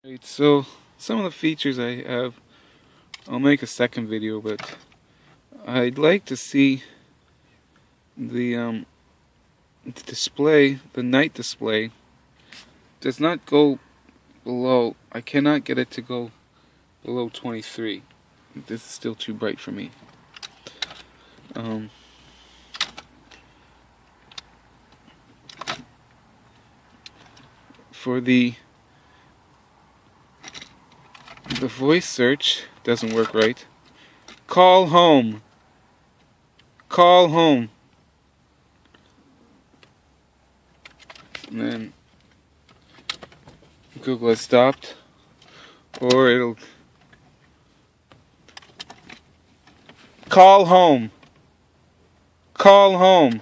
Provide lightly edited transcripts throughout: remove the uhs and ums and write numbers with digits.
Right, so some of the features I have, I'll make a second video, but I'd like to see the display, the night display, does not go below, I cannot get it to go below 23. This is still too bright for me. For the voice search, doesn't work right. Call home. Call home. And then Google has stopped. Or it'll call home. Call home.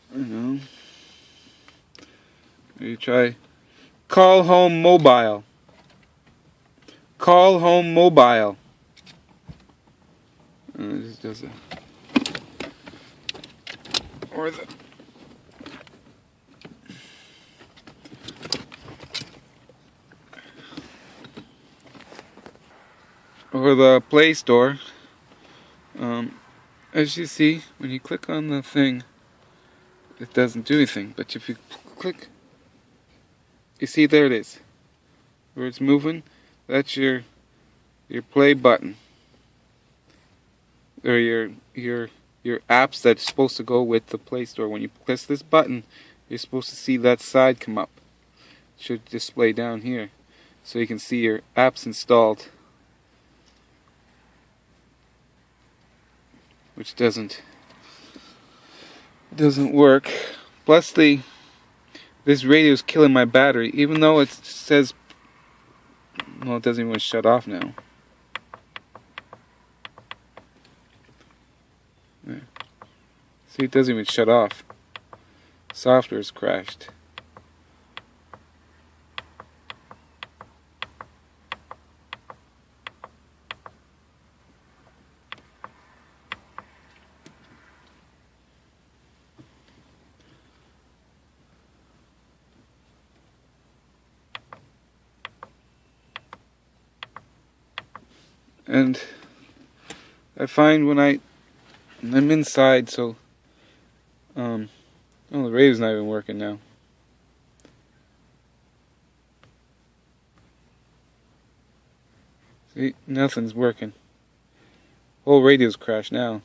I don't know. Maybe try call home mobile. Call home mobile. This does it. Or the Play Store. As you see, when you click on the thing, it doesn't do anything. But if you click, you see there it is, where it's moving. That's your play button, or your apps that's supposed to go with the Play Store. When you press this button, you're supposed to see that side come up. It should display down here, so you can see your apps installed, which doesn't work. Plus this radio is killing my battery, even though it says, well, it doesn't even shut off now. There. See, it doesn't even shut off. Software's crashed. And I find when I'm inside, so oh, the radio's not even working now. See, nothing's working. Whole radio's crashed now.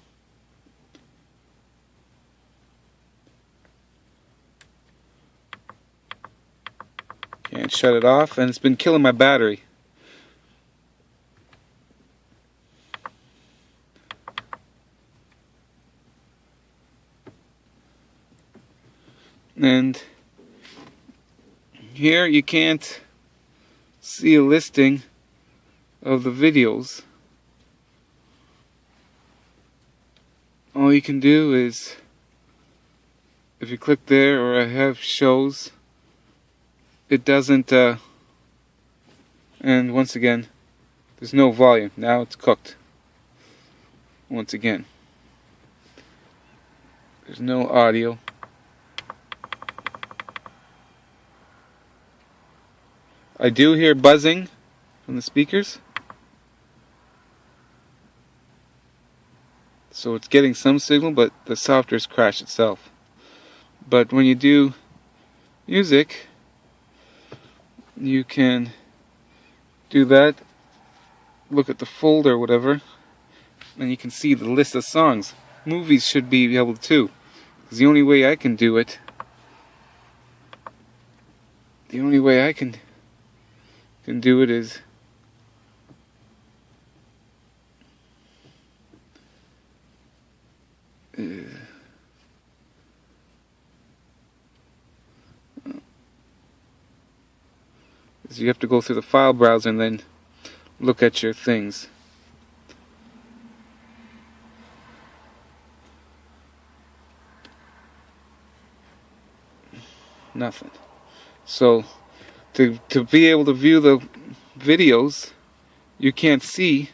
Can't shut it off, and it's been killing my battery. And here you can't see a listing of the videos. All you can do is, if you click there, or I have shows, it doesn't, and once again, there's no volume. Now it's cooked. Once again, there's no audio. I do hear buzzing from the speakers, so it's getting some signal, but the software's crashed itself. But when you do music, you can do that, look at the folder or whatever, and you can see the list of songs. Movies should be able to too, because the only way I can do it, is is you have to go through the file browser and then look at your things. Nothing. So to be able to view the videos, you can't see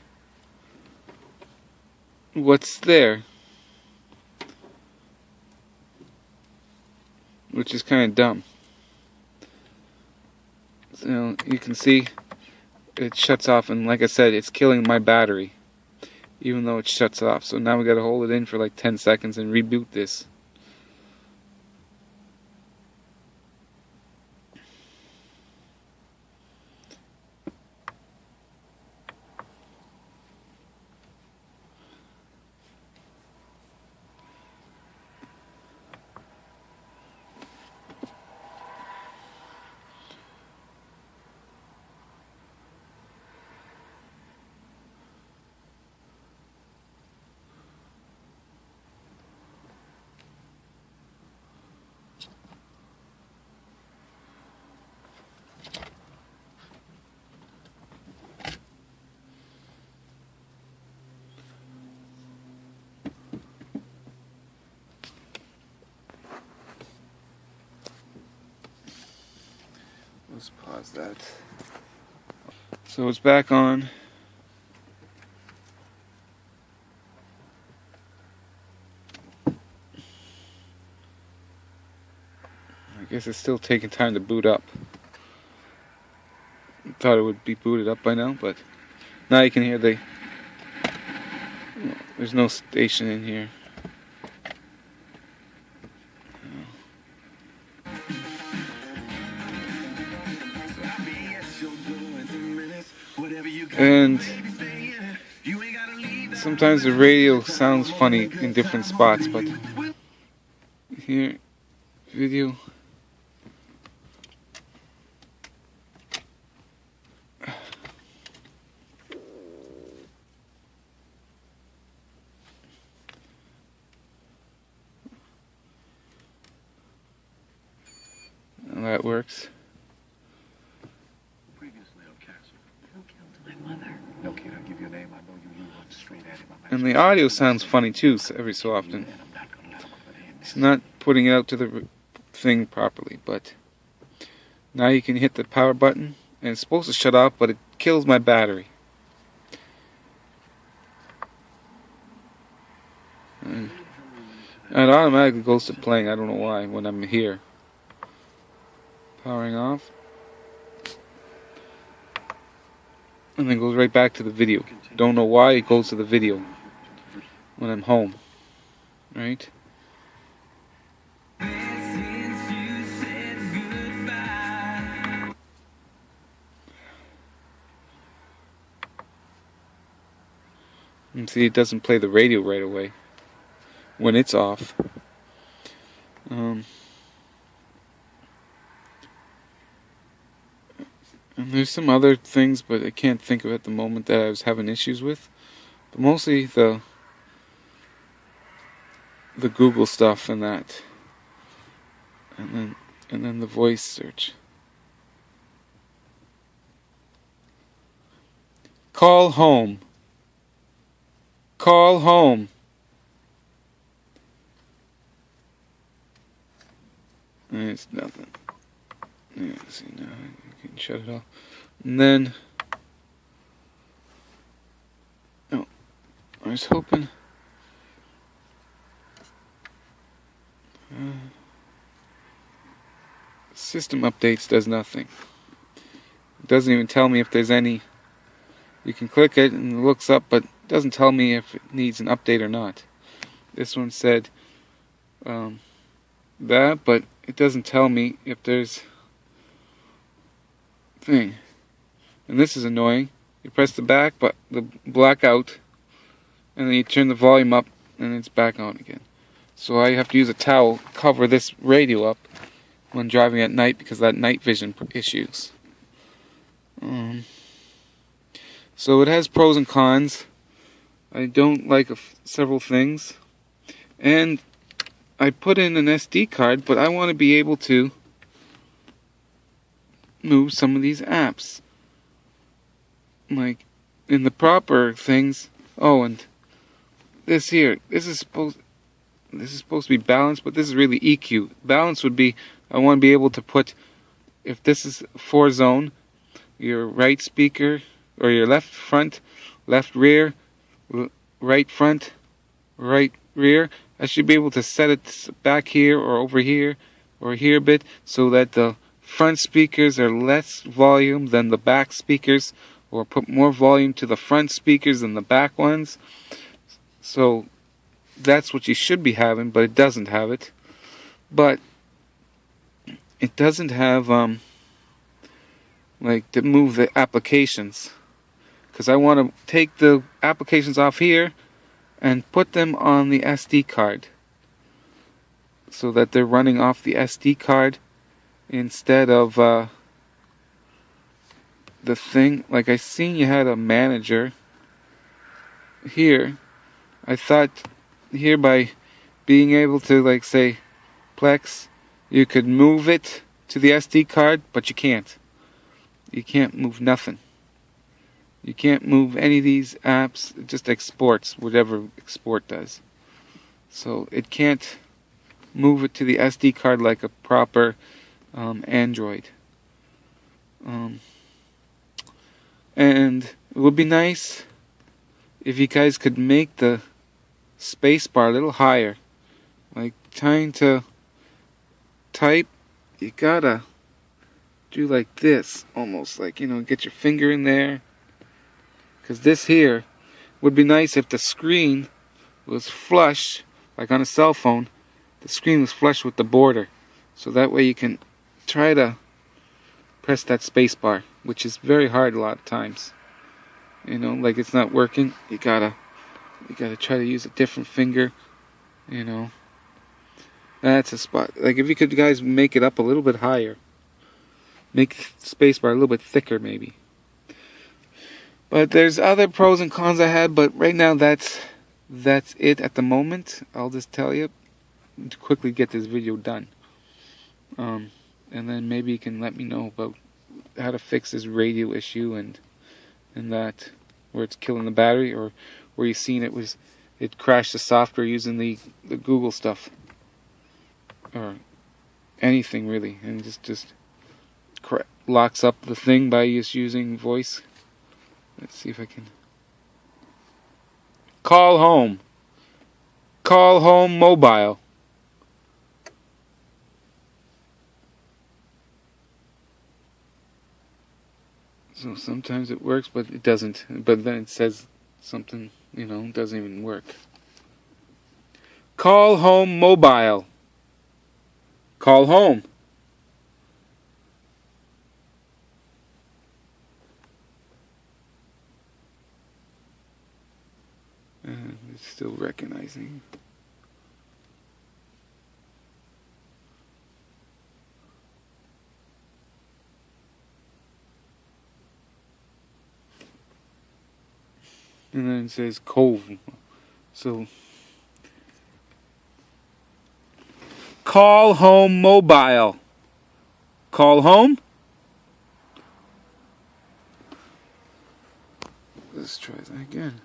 what's there, which is kind of dumb. So you can see it shuts off, and like I said, it's killing my battery even though it shuts off. So now we gotta hold it in for like 10 seconds and reboot this. Let's pause that. So it's back on. I guess it's still taking time to boot up. I thought it would be booted up by now, but now you can hear there's no station in here. And sometimes the radio sounds funny in different spots, but here, video. And that works. And the audio sounds funny too, every so often. It's not putting it out to the thing properly, but now you can hit the power button, and it's supposed to shut off, but it kills my battery. And it automatically goes to playing, I don't know why, when I'm here. Powering off. And then goes right back to the video. Don't know why it goes to the video when I'm home. Right? And see, it doesn't play the radio right away when it's off. And there's some other things, but I can't think of at the moment that I was having issues with. But mostly the Google stuff and that, and then the voice search. Call home. Call home. And it's nothing. Yeah, see now you can shut it off. And then I was hoping system updates does nothing. It doesn't even tell me if there's any. You can click it and it looks up, but it doesn't tell me if it needs an update or not. This one said that, but it doesn't tell me if there's thing. And this is annoying. You press the back, but the blackout, and then you turn the volume up, and it's back on again. So I have to use a towel to cover this radio up when driving at night because of that night vision issues. So it has pros and cons. I don't like several things, and I put in an SD card, but I want to be able to move some of these apps. Like in the proper things. Oh, and this here, this is supposed to be balanced, but this is really EQ. Balance would be, I want to be able to put, if this is 4-zone, your right speaker, or your left front, left rear, right front, right rear, I should be able to set it back here or over here or here a bit so that the front speakers are less volume than the back speakers, or put more volume to the front speakers than the back ones. So that's what you should be having, but it doesn't have it. But it doesn't have like to move the applications, because I want to take the applications off here and put them on the SD card so that they're running off the SD card instead of the thing. Like I seen you had a manager here. I thought here by being able to, like, say Plex, you could move it to the SD card, but you can't. You can't move nothing. You can't move any of these apps. It just exports whatever export does. So it can't move it to the SD card like a proper Android. And it would be nice if you guys could make the spacebar a little higher. Like trying to type, you gotta do like this, almost like, get your finger in there. Because this here would be nice if the screen was flush, like on a cell phone, the screen was flush with the border. So that way you can try to press that space bar, which is very hard a lot of times. Like it's not working, you gotta try to use a different finger, That's a spot. Like if you could guys make it up a little bit higher. Make the space bar a little bit thicker maybe. But there's other pros and cons I had, but right now that's it at the moment. I'll just tell you to quickly get this video done. And then maybe you can let me know about how to fix this radio issue and that, where it's killing the battery, or where you've seen it crashed the software using the Google stuff. Or anything really, and just locks up the thing by just using voice. Let's see if I can. Call home. Call home mobile. So sometimes it works, but it doesn't. But then it says something, doesn't even work. Call home mobile. Call home. It's still recognizing. And then it says Cove. So call home mobile. Call home. Let's try that again.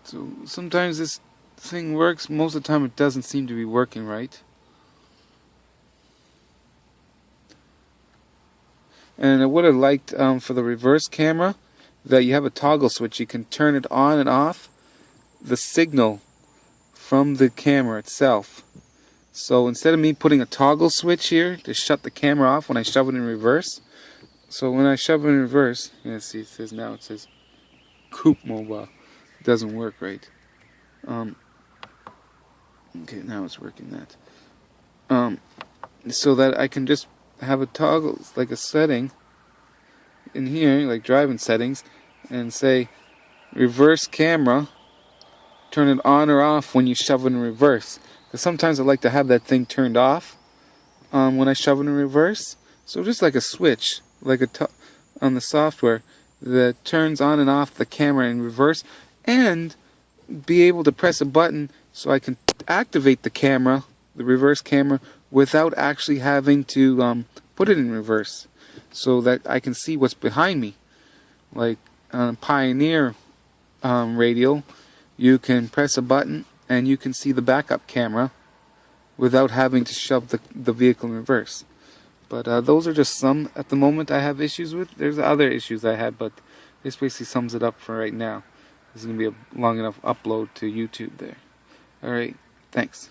So sometimes this thing works, most of the time it doesn't seem to be working right. And I would have liked for the reverse camera that you have a toggle switch. You can turn it on and off the signal from the camera itself. So instead of me putting a toggle switch here to shut the camera off when I shove it in reverse, so when I shove it in reverse, see, it says Coop Mobile. It doesn't work right. Okay, now it's working that. So that I can just have a toggle, like a setting in here, like driving settings, and say reverse camera, turn it on or off when you shove it in reverse. Because sometimes I like to have that thing turned off when I shove it in reverse. So just like a switch, like on the software that turns on and off the camera in reverse, and be able to press a button so I can activate the camera, the reverse camera, without actually having to put it in reverse so that I can see what's behind me. Like on Pioneer radio, you can press a button and you can see the backup camera without having to shove the vehicle in reverse. But those are just some at the moment I have issues with. There's other issues I had, but this basically sums it up for right now. This is going to be a long enough upload to YouTube there. Alright, thanks.